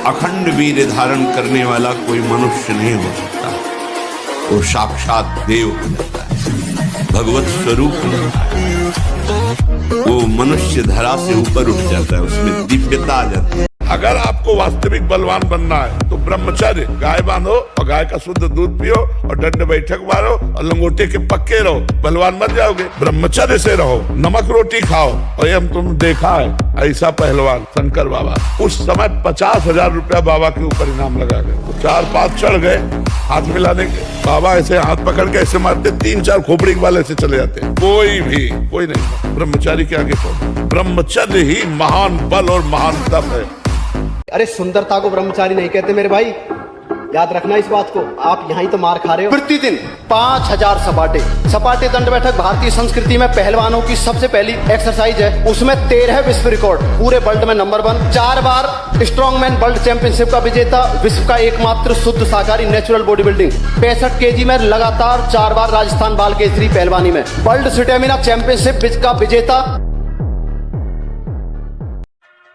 अखंड वीर्य धारण करने वाला कोई मनुष्य नहीं हो सकता। वो साक्षात देव हो जाता है, भगवत स्वरूप हो जाता है, वो मनुष्य धरा से ऊपर उठ जाता है, उसमें दिव्यता आ जाती है। अगर आपको वास्तविक बलवान बनना है तो ब्रह्मचर्य, गाय बांधो और गाय का शुद्ध दूध पियो और दंड बैठक मारो और लंगोटे के पक्के रहो, बलवान बन जाओगे। ब्रह्मचर्य से रहो, नमक रोटी खाओ। और ये हम तुम देखा है ऐसा पहलवान शंकर बाबा, उस समय 50,000 रुपया बाबा के ऊपर इनाम लगा गए, तो 4-5 चढ़ गए, हाथ मिलाने के बाबा ऐसे हाथ पकड़ के ऐसे मारते, 3-4 खोपड़ी वाले से चले जाते। कोई नहीं, ब्रह्मचारी के आगे कौन? ब्रह्मचर्य ही महान बल और महान तप है। अरे सुंदरता को ब्रह्मचारी नहीं कहते मेरे भाई, याद रखना इस बात को। आप यहाँ ही तो मार खा रहे हो। प्रतिदिन 5000 सपाटे दंड बैठक भारतीय संस्कृति में पहलवानों की सबसे पहली एक्सरसाइज है। उसमें 13 विश्व रिकॉर्ड, पूरे वर्ल्ड में नंबर 1, 4 बार स्ट्रॉन्गमैन वर्ल्ड चैंपियनशिप का विजेता, विश्व का एकमात्र शुद्ध शाकाहारी नेचुरल बॉडी बिल्डिंग, 65 kg में लगातार 4 बार राजस्थान बाल केसरी पहलवानी में, वर्ल्ड स्टेमिना चैंपियनशिप का विजेता।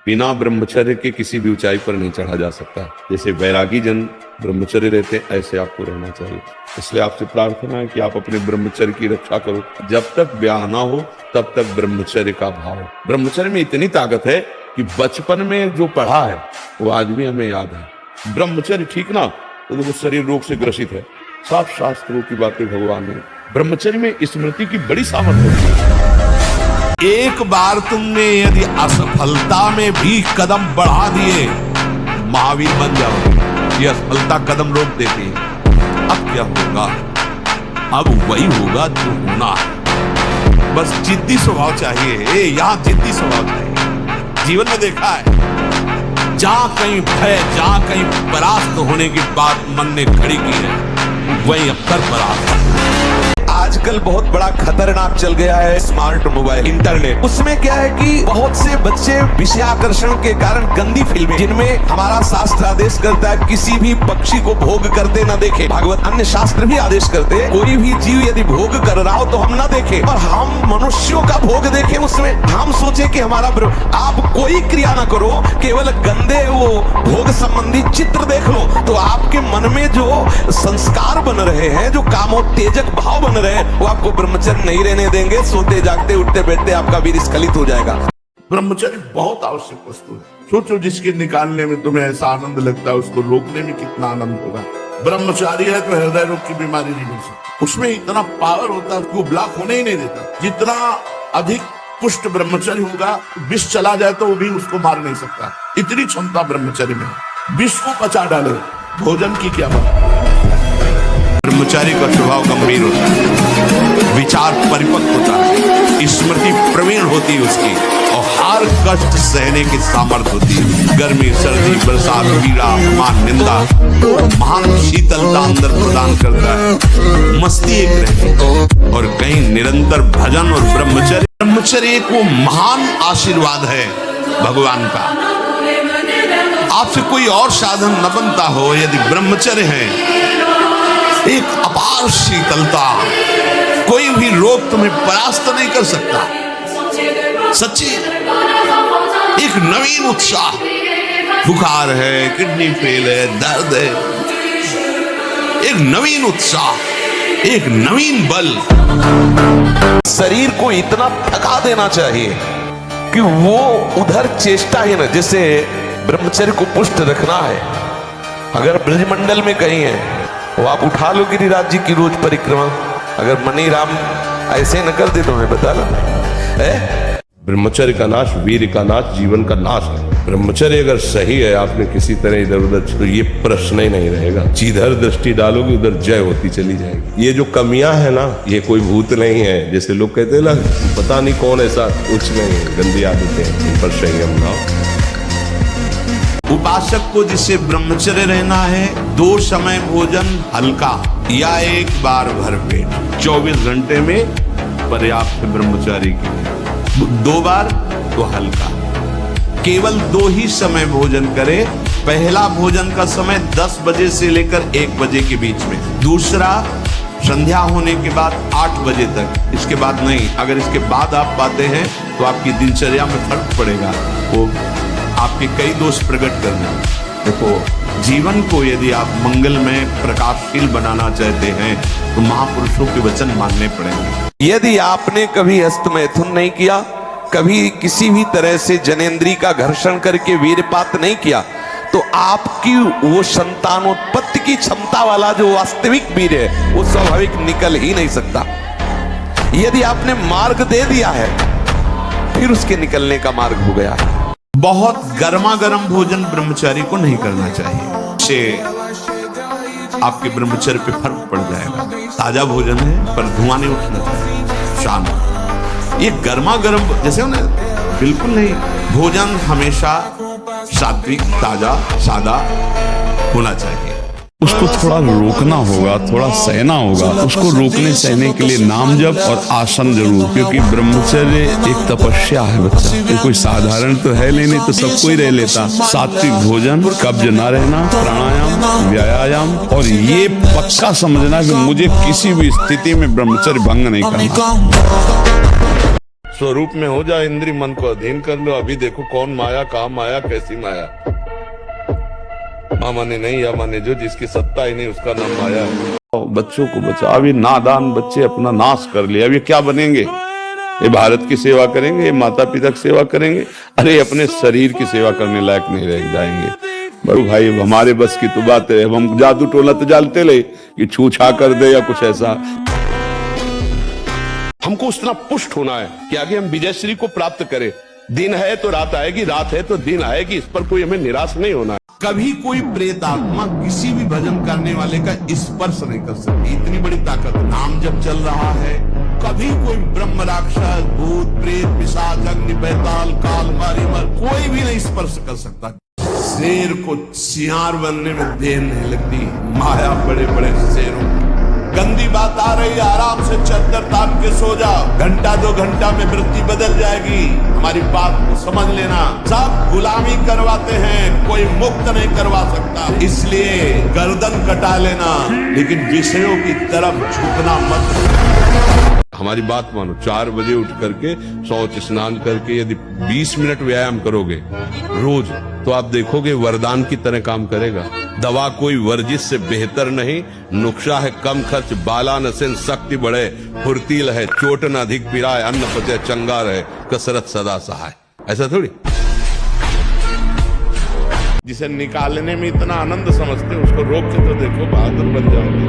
बिना ब्रह्मचर्य के किसी भी ऊंचाई पर नहीं चढ़ा जा सकता। जैसे वैरागी जन ब्रह्मचर्य रहते हैं, ऐसे आपको रहना चाहिए। इसलिए आपसे प्रार्थना है कि आप अपने ब्रह्मचर्य की रक्षा करो। जब तक ब्याह ना हो तब तक ब्रह्मचर्य का भाव। ब्रह्मचर्य में इतनी ताकत है कि बचपन में जो पढ़ा है वो आज भी हमें याद है। ब्रह्मचर्य ठीक ना तो वो शरीर रोग से ग्रसित है। साफ शास्त्रों की बातें भगवान ने। ब्रह्मचर्य में स्मृति की बड़ी सामर्थ्य है। एक बार तुमने यदि असफलता में भी कदम बढ़ा दिए, महावीर बन जाओगे। ये असफलता कदम रोक देती है। अब क्या होगा? अब वही होगा जो होना है। बस जिद्दी स्वभाव चाहिए। यहाँ जिद्दी स्वभाव चाहिए। जीवन में देखा है, जहां कहीं भय, जहां कहीं परास्त होने की बात मन ने खड़ी की है, वही अक्सर परास्त। आजकल बहुत बड़ा खतरनाक चल गया है स्मार्ट मोबाइल, इंटरनेट। उसमें क्या है कि बहुत से बच्चे विषयाकर्षण के कारण गंदी फिल्में, जिनमें हमारा शास्त्र आदेश करता है किसी भी पक्षी को भोग करते न देखे। भागवत अन्य शास्त्र भी आदेश करते हैं कोई भी जीव यदि भोग कर रहा हो तो हम ना देखें, और हम मनुष्यों का भोग देखें। उसमें हम सोचे कि हमारा आप कोई क्रिया ना करो, केवल गंदे वो भोग संबंधी चित्र देख लो, तो आपके मन में जो संस्कार बन रहे हैं, जो कामोत्तेजक भाव बन रहे हैं, वो आपको ब्रह्मचर्य नहीं रहने देंगे। सोते जागते उठते बैठते आपका वीर स्खलित हो जाएगा। ब्रह्मचर्य बहुत आवश्यक वस्तु है। सोचो, जिसके निकालने में तुम्हें ऐसा आनंद लगता है, उसको रोकने में कितना आनंद होगा। ब्रह्मचारी है तो हृदय रोग की बीमारी नहीं हो सकती। उसमें इतना पावर होता है, उसको ब्लॉक होने ही नहीं देता। जितना अधिक पुष्ट ब्रह्मचर्य होगा, विष चला जाए तो वो भी उसको मार नहीं सकता। इतनी क्षमता ब्रह्मचर्य में। विष को पचा डाले, भोजन की क्या बात। ब्रह्मचारी का स्वभाव गंभीर होता है, विचार परिपक्व होता है, स्मृति प्रवीण होती है उसकी, और हर कष्ट सहने की सामर्थ्य होती है। गर्मी, सर्दी, बरसात, पीड़ा, अपमान, निंदा, महान शीतलता अंदर प्रदान करता है। मस्ती एक रहती है, और कहीं निरंतर भजन और ब्रह्मचर्य को महान आशीर्वाद है भगवान का। आपसे कोई और साधन न बनता हो, यदि ब्रह्मचर्य है, एक अपार शीतलता, कोई भी रोग तुम्हें परास्त नहीं कर सकता। सच्ची एक नवीन उत्साह, बुखार है, किडनी फेल है, दर्द है, एक नवीन उत्साह, एक नवीन बल। शरीर को इतना थका देना चाहिए कि वो उधर चेष्टा ही न, जैसे ब्रह्मचर्य को पुष्ट रखना है। अगर ब्रजमंडल में कहीं है, वो आप उठा लो गिरिराज जी की रोज परिक्रमा। अगर मनी राम ऐसे न कर दे तो मैं बता लो। ब्रह्मचर्य का नाश वीर का नाश, जीवन का नाश है। ब्रह्मचर्य अगर सही है, आपने किसी तरह इधर उधर, तो ये प्रश्न ही नहीं रहेगा। जिधर दृष्टि डालोगे उधर जय होती चली जाएगी। ये जो कमियां है ना, ये कोई भूत नहीं है। जैसे लोग कहते हैं ना, पता नहीं कौन ऐसा, कुछ नहीं, गंदी आदतें, इन पर संयम लाओ। उपासक को जिसे ब्रह्मचर्य रहना है, 2 समय भोजन हल्का या 1 बार भरपेट, 24 घंटे में पर्याप्त ब्रह्मचारी की। 2 बार तो हल्का, केवल 2 ही समय भोजन करे। पहला भोजन का समय 10 बजे से लेकर 1 बजे के बीच में, दूसरा संध्या होने के बाद 8 बजे तक, इसके बाद नहीं। अगर इसके बाद आप पाते हैं तो आपकी दिनचर्या में फर्क पड़ेगा। वो आपके कई दोष प्रकट करना। देखो, जीवन को यदि आप मंगलमय प्रकाशशील बनाना चाहते हैं तो महापुरुषों के वचन मानने पड़ेंगे। यदि आपने कभी हस्तमैथुन नहीं किया, कभी किसी भी तरह से जनेंद्री का घर्षण करके वीरपात नहीं किया, तो आपकी वो संतानोत्पत्ति की क्षमता वाला जो वास्तविक वीर है वो स्वाभाविक निकल ही नहीं सकता। यदि आपने मार्ग दे दिया है फिर उसके निकलने का मार्ग हो गया है। बहुत गर्मा गर्म भोजन ब्रह्मचारी को नहीं करना चाहिए, इससे आपके ब्रह्मचर्य पे फर्क पड़ जाएगा। ताजा भोजन है पर धुआं नहीं उठना चाहिए, शांत। ये गर्मा गर्म जैसे हो ना, बिल्कुल नहीं। भोजन हमेशा सात्विक, ताजा, सादा होना चाहिए। उसको थोड़ा रोकना होगा, थोड़ा सहना होगा। उसको रोकने सहने के लिए नाम जप और आसन जरूर, क्योंकि ब्रह्मचर्य एक तपस्या है बच्चा। ये कोई साधारण तो है नहीं, तो सबको ही रह लेता। सात्विक भोजन, कब्ज न रहना, प्राणायाम, व्यायाम, और ये पक्का समझना कि मुझे किसी भी स्थिति में ब्रह्मचर्य भंग नहीं करना। स्वरूप में हो जाए, इंद्रिय मन को अधीन कर लो। अभी देखो कौन माया, कहाँ माया, कैसी माया। माने नहीं या माने जो, जिसकी सत्ता ही नहीं उसका नाम माया है। बच्चों को बचा, अभी नादान बच्चे अपना नाश कर लिया। अब ये क्या बनेंगे? ये भारत की सेवा करेंगे, ये माता पिता की सेवा करेंगे? अरे अपने शरीर की सेवा करने लायक नहीं रह जाएंगे। बड़ू भाई हमारे बस की तो बात है। हम जादू टोला तो जानते ले कि छू छा कर दे या कुछ ऐसा। हमको उतना पुष्ट होना है कि आगे हम विजयश्री को प्राप्त करें। दिन है तो रात आएगी, रात है तो दिन आएगी। इस पर कोई हमें निराश नहीं होना है। कभी कोई प्रेत आत्मा किसी भी भजन करने वाले का स्पर्श नहीं कर सकती, इतनी बड़ी ताकत नाम जब चल रहा है। कभी कोई ब्रह्म, राक्षस, भूत, प्रेत, पिशाच, अग्नि, बैताल, काल, मारीमर कोई भी नहीं स्पर्श कर सकता। शेर को सियार बनने में देर नहीं लगती, माया बड़े बड़े शेरों। गंदी बात आ रही है, आराम से चद्दर तान के सो जाओ। घंटा 2 घंटा में वृत्ति बदल जाएगी। हमारी बात को समझ लेना। सब गुलामी करवाते हैं, कोई मुक्त नहीं करवा सकता। इसलिए गर्दन कटा लेना, लेकिन विषयों की तरफ झुकना मत। हमारी बात मानो, 4 बजे उठ करके शौच स्नान करके यदि 20 मिनट व्यायाम करोगे रोज, तो आप देखोगे वरदान की तरह काम करेगा। दवा कोई वर्जिश से बेहतर नहीं। नुक्शा है कम खर्च, बाला नसेन शक्ति बढ़े, फुर्तील है, चोट न अधिक पिराए, अन्न पचे चंगा रहे, कसरत सदा सहाय। ऐसा थोड़ी। जिसे निकालने में इतना आनंद समझते उसको रोक के तो देखो, बहादुर बन जाओगे।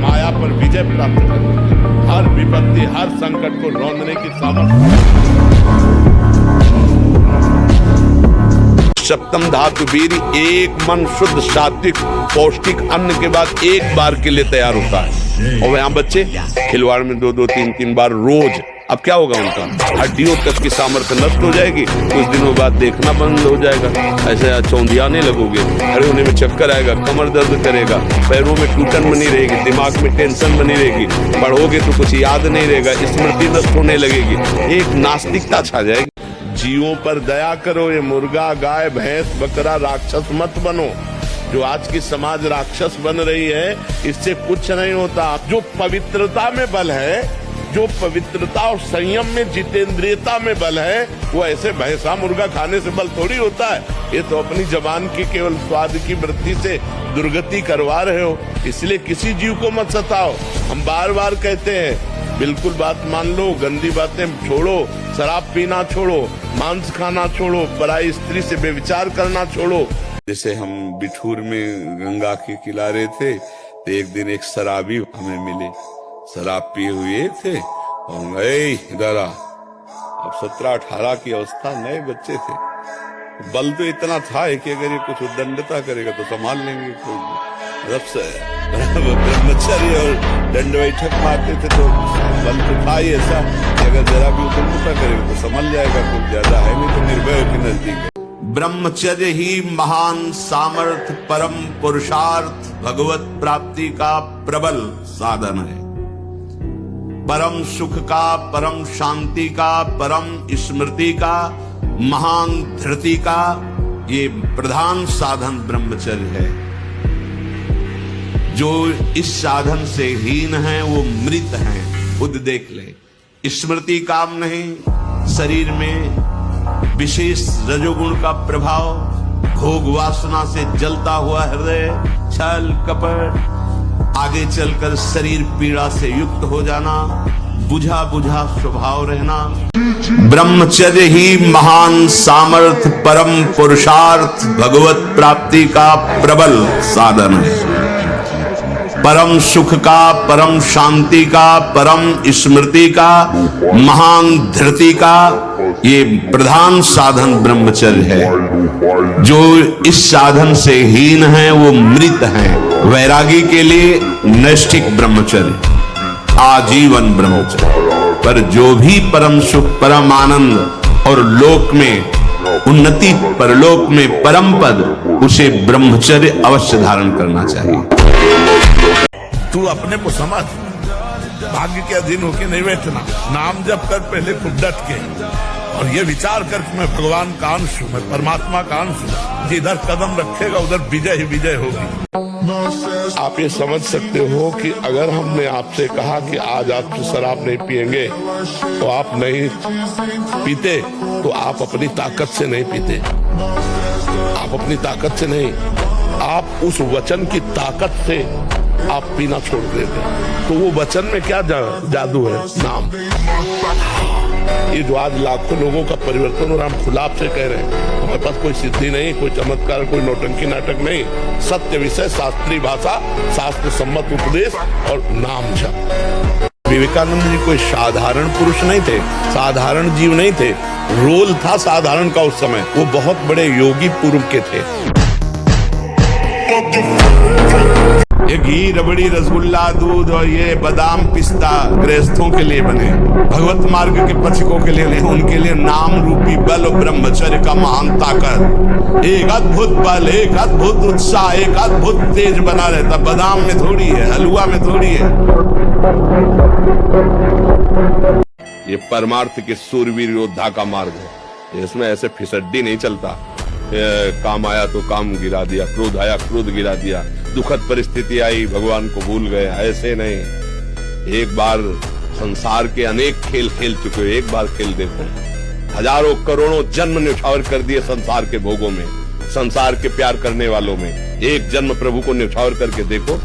माया पर विजय प्राप्त करोगे। हर विपत्ति, हर संकट को रौंदने की सामर्थ्य। सप्तम धातु वीर, एक मन शुद्ध सात्विक पौष्टिक अन्न के बाद एक बार के लिए तैयार होता है। और यहाँ बच्चे खिलवाड़ में 2-2, 3-3 बार रोज। अब क्या होगा उनका? हड्डियों तक की सामर्थ्य नष्ट हो जाएगी। कुछ दिनों बाद देखना बंद हो जाएगा, ऐसे चौंधियाने लगोगे, खड़े होने में चक्कर आएगा, कमर दर्द करेगा, पैरों में टूटन बनी रहेगी, दिमाग में टेंशन बनी रहेगी, पढ़ोगे तो कुछ याद नहीं रहेगा, स्मृति नष्ट होने लगेगी, एक नास्तिकता छा जाएगी। जीवों पर दया करो। ये मुर्गा, गाय, भैंस, बकरा राक्षस मत बनो। जो आज की समाज राक्षस बन रही है, इससे कुछ नहीं होता। जो पवित्रता में बल है, जो पवित्रता और संयम में, जितेंद्रियता में बल है, वो ऐसे भैंसा मुर्गा खाने से बल थोड़ी होता है। ये तो अपनी जबान की केवल स्वाद की वृत्ति से दुर्गति करवा रहे हो। इसलिए किसी जीव को मत सताओ। हम बार बार कहते हैं, बिल्कुल बात मान लो, गंदी बातें छोड़ो, शराब पीना छोड़ो, मांस खाना छोड़ो, पराई स्त्री से बेविचार करना छोड़ो। जैसे हम बिठूर में गंगा के किनारे थे, तो एक दिन एक शराबी हमें मिले। शराब पिए हुए थे और गए इधर आ। अब 17-18 की अवस्था, नए बच्चे थे। बल तो इतना था कि अगर ये कुछ उद्दंडता करेगा तो संभाल लेंगे। ब्रह्मचर्य और दंड बैठक मारते थे तो बल तो था ही ऐसा कि अगर जरा भी उद्दंडता करेगा तो संभल जाएगा। कुछ ज्यादा है नहीं तो निर्भय के नजदीक है। ब्रह्मचर्य ही महान सामर्थ, परम पुरुषार्थ, भगवत प्राप्ति का प्रबल साधन है। परम सुख का, परम शांति का, परम स्मृति का, महान धृति का ये प्रधान साधन ब्रह्मचर्य है। जो इस साधन से हीन है वो मृत हैं, खुद देख ले। स्मृति काम नहीं, शरीर में विशेष रजोगुण का प्रभाव, भोग वासना से जलता हुआ हृदय, छल कपट, आगे चलकर शरीर पीड़ा से युक्त हो जाना, बुझा बुझा स्वभाव रहना। ब्रह्मचर्य ही महान सामर्थ्य, परम पुरुषार्थ, भगवत प्राप्ति का प्रबल साधन है। परम सुख का, परम शांति का, परम स्मृति का, महान धृति का ये प्रधान साधन ब्रह्मचर्य है। जो इस साधन से हीन है वो मृत है। वैरागी के लिए नैष्ठिक ब्रह्मचर्य, आजीवन ब्रह्मचर्य। पर जो भी परम सुख, परम आनंद और लोक में उन्नति, परलोक में परम पद, उसे ब्रह्मचर्य अवश्य धारण करना चाहिए। तू अपने को समझ, भाग्य के अधीन होके नहीं बैठना। नाम जप कर पहले खूब डट के, और ये विचार कर कि मैं भगवान का अंश हूं, मैं परमात्मा का अंश हूं। जिधर कदम रखेगा उधर विजय ही विजय होगी। आप ये समझ सकते हो कि अगर हमने आपसे कहा कि आज आप शराब नहीं पिएंगे, तो आप नहीं पीते, तो आप अपनी ताकत से नहीं पीते, आप अपनी ताकत से नहीं, आप उस वचन की ताकत से आप पीना छोड़ देते। तो वो वचन में क्या जादू है? नाम। ये जो आज लाखों लोगों का परिवर्तन, और हम खुला आपसे कह रहे हैं, हमारे पास कोई सिद्धि नहीं, कोई चमत्कार, कोई नौटंकी नाटक नहीं। सत्य विषय, शास्त्रीय भाषा, शास्त्र सम्मत उपदेश और नाम जप। विवेकानंद जी कोई साधारण पुरुष नहीं थे, साधारण जीव नहीं थे। रोल था साधारण का उस समय। वो बहुत बड़े योगी पूर्व के थे। ये घी, रबड़ी, रसगुल्ला, दूध और ये बादाम, पिस्ता गृहस्थों के लिए बने, भगवत मार्ग के पथिकों के लिए नहीं। उनके लिए नाम रूपी बल और ब्रह्मचर्य का महान ताकत, एक अद्भुत बल, एक अद्भुत उत्साह, एक अद्भुत तेज बना रहता। बादाम में थोड़ी है, हलवा में थोड़ी है। ये परमार्थ के सूरवीर योद्धा का मार्ग है। इसमें ऐसे फिसड्डी नहीं चलता। काम आया तो काम गिरा दिया, क्रोध आया क्रोध गिरा दिया, दुखद परिस्थिति आई भगवान को भूल गए, ऐसे नहीं। एक बार संसार के अनेक खेल खेल चुके हो, एक बार खेल देखो। हजारों करोड़ों जन्म न्यौछावर कर दिए संसार के भोगों में, संसार के प्यार करने वालों में। एक जन्म प्रभु को न्यौछावर करके देखो।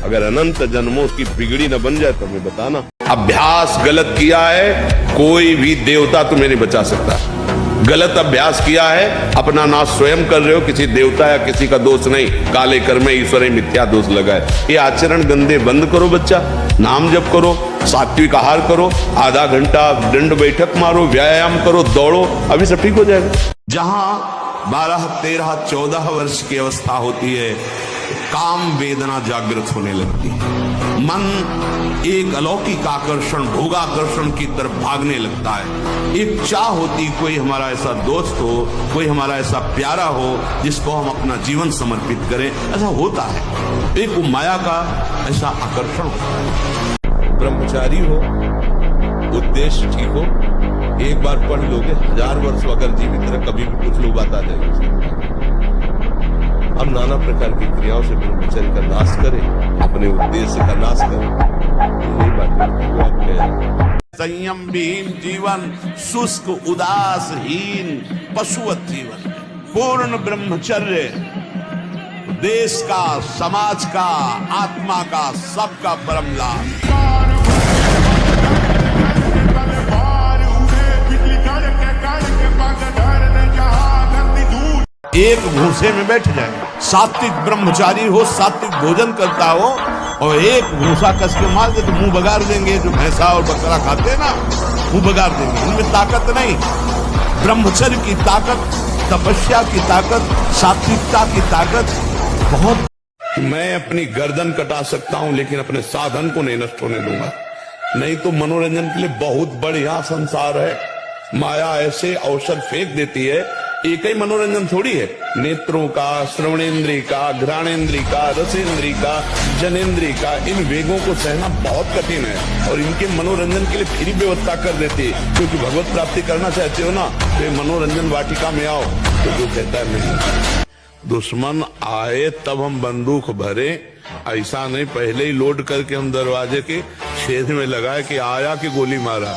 अगर अनंत जन्मों की बिगड़ी न बन जाए तो हमें बताना। अभ्यास गलत किया है, कोई भी देवता तुम्हें नहीं बचा सकता। गलत अभ्यास किया है, अपना नाश स्वयं कर रहे हो, किसी देवता या किसी का दोष नहीं। काले कर्म ईश्वर मिथ्या दोष लगाए। ये आचरण गंदे बंद करो बच्चा, नाम जप करो, सात्विक आहार करो, आधा घंटा दंड बैठक मारो, व्यायाम करो, दौड़ो, अभी सब ठीक हो जाएगा। जहां 12, 13, 14 वर्ष की अवस्था होती है, काम वेदना जागृत होने लगती है। मन एक अलौकिक आकर्षण, भोगाकर्षण की तरफ भागने लगता है। एक चाह होती, कोई हमारा ऐसा दोस्त हो, कोई हमारा ऐसा प्यारा हो जिसको हम अपना जीवन समर्पित करें। ऐसा होता है, एक माया का ऐसा आकर्षण होता है। ब्रह्मचारी हो, उद्देश्य ठीक हो, एक बार पढ़ लोगे, 1000 वर्ष अगर जीवित रहे, कभी भी कुछ लोग बात आ जाएगी। हम नाना प्रकार की क्रियाओं से ब्रह्मचर्य का नाश करें, अपने उद्देश्य का नाश करें। यही बात संयम विहीन जीवन, शुष्क उदासहीन पशुवत जीवन। पूर्ण ब्रह्मचर्य देश का, समाज का, आत्मा का, सबका परम लाभ। एक भूसे में बैठ जाए। सात्विक ब्रह्मचारी हो, सात्विक भोजन करता हो, और एक भूसा कस के मार दे तो मुंह बगाड़ देंगे। जो भैंसा और बकरा खाते हैं ना, मुंह बगाड़ देंगे। इनमें ताकत नहीं। ब्रह्मचर्य की ताकत, तपस्या की ताकत, सात्विकता की ताकत बहुत। मैं अपनी गर्दन कटा सकता हूं, लेकिन अपने साधन को नहीं नष्ट होने दूंगा। नहीं तो मनोरंजन के लिए बहुत बढ़िया संसार है। माया ऐसे अवसर फेंक देती है। एक ही मनोरंजन थोड़ी है, नेत्रों का, श्रवणेन्द्रिय का, घ्राणेन्द्रिय का, रसेन्द्रिय का, जनेन्द्रिय का, इन वेगों को सहना बहुत कठिन है। और इनके मनोरंजन के लिए फिर व्यवस्था कर देती है। क्योंकि भगवत प्राप्ति करना चाहते हो ना, तो मनोरंजन वाटिका में आओ। तो जो कहता है नहीं, दुश्मन आए तब हम बंदूक भरे, ऐसा नहीं पहले ही लोड करके हम दरवाजे के छेद में लगाए कि आया कि गोली मारा।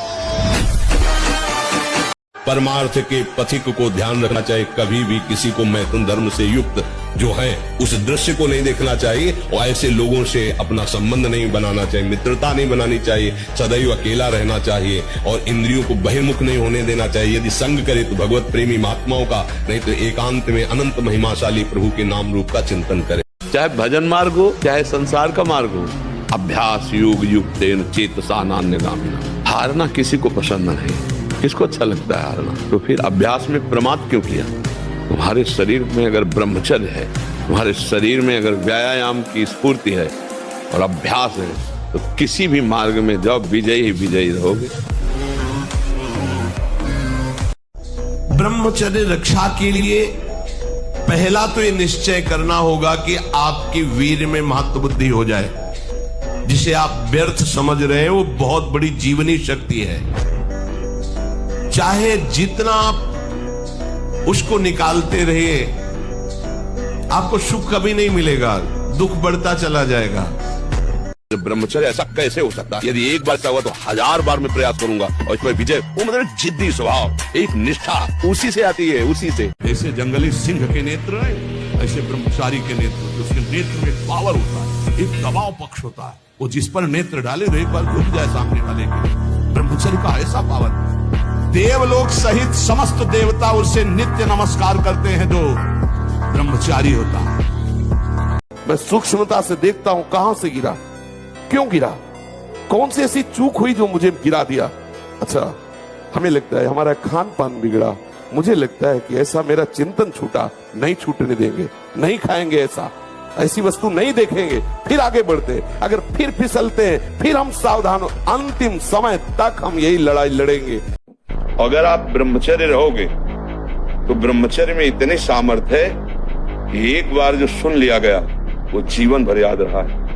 परमार्थ के पथिक को ध्यान रखना चाहिए। कभी भी किसी को मैथुन धर्म से युक्त जो है उस दृश्य को नहीं देखना चाहिए और ऐसे लोगों से अपना संबंध नहीं बनाना चाहिए, मित्रता नहीं बनानी चाहिए, सदैव अकेला रहना चाहिए और इंद्रियों को बहिर्मुख नहीं होने देना चाहिए। यदि संग करे तो भगवत प्रेमी महात्माओं का, नहीं तो एकांत में अनंत महिमाशाली प्रभु के नाम रूप का चिंतन करे। चाहे भजन मार्ग हो चाहे संसार का मार्ग हो, अभ्यास योग युक्तेन चेतसा नान्यगामिना। हारना किसी को पसंद नहीं, किसको अच्छा लगता है हारना? तो फिर अभ्यास में प्रमाद क्यों किया? तुम्हारे शरीर में अगर ब्रह्मचर्य है, तुम्हारे शरीर में अगर व्यायाम की स्फूर्ति है और अभ्यास है, तो किसी भी मार्ग में जाओ, विजयी ही विजयी रहोगे। ब्रह्मचर्य रक्षा के लिए पहला तो ये निश्चय करना होगा कि आपकी वीर में महत्व बुद्धि हो जाए। जिसे आप व्यर्थ समझ रहे हैं वो बहुत बड़ी जीवनी शक्ति है। चाहे जितना आप उसको निकालते रहिए, आपको सुख कभी नहीं मिलेगा, दुख बढ़ता चला जाएगा। ब्रह्मचर्य ऐसा कैसे हो सकता है? यदि एक बार ऐसा हुआ तो 1000 बार मैं प्रयास करूंगा और इस पर विजय। वो मतलब जिद्दी स्वभाव, एक निष्ठा उसी से आती है, उसी से। जैसे जंगली सिंह के नेत्र है, ऐसे ब्रह्मचारी के नेत्र, उसके नेत्र में पावर होता है, एक दबाव पक्ष होता है। वो जिस पर नेत्र डाले तो एक बार घूम जाए सामने वाले के। ब्रह्मचर्य का ऐसा पावर, देवलोक सहित समस्त देवता उससे नित्य नमस्कार करते हैं जो ब्रह्मचारी होता है। मैं सूक्ष्मता से देखता हूं कहां से गिरा, क्यों गिरा, कौन सी ऐसी चूक हुई जो मुझे गिरा दिया। अच्छा, हमें लगता है हमारा खान पान बिगड़ा, मुझे लगता है कि ऐसा मेरा चिंतन छूटा, नहीं छूटने देंगे, नहीं खाएंगे ऐसा, ऐसी वस्तु नहीं देखेंगे, फिर आगे बढ़ते। अगर फिर फिसलते हैं, फिर हम सावधान हो, अंतिम समय तक हम यही लड़ाई लड़ेंगे। अगर आप ब्रह्मचर्य रहोगे तो ब्रह्मचर्य में इतनी सामर्थ्य है कि एक बार जो सुन लिया गया वो जीवन भर याद रहा है।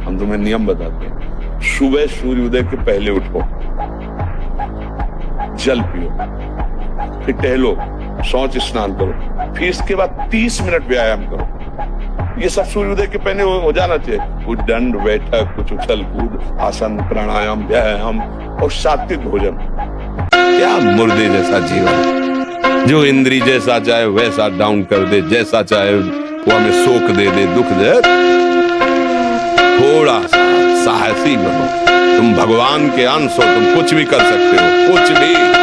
हम तुम्हें नियम बताते हैं, सुबह सूर्योदय के पहले उठो, जल पियो, फिर टहलो, शौच स्नान करो, फिर इसके बाद 30 मिनट व्यायाम करो। ये सब सूर्योदय के पहले हो जाना चाहिए। कुछ दंड बैठक, कुछ उछल कूद, आसन, प्राणायाम, व्यायाम और सात्विक भोजन। क्या मुर्दे जैसा जीवन, जो इंद्री जैसा चाहे वैसा डाउन कर दे, जैसा चाहे वो हमें शोक दे दे, दुख दे। थोड़ा सा साहसी बनो, तुम भगवान के अंश हो, तुम कुछ भी कर सकते हो, कुछ भी।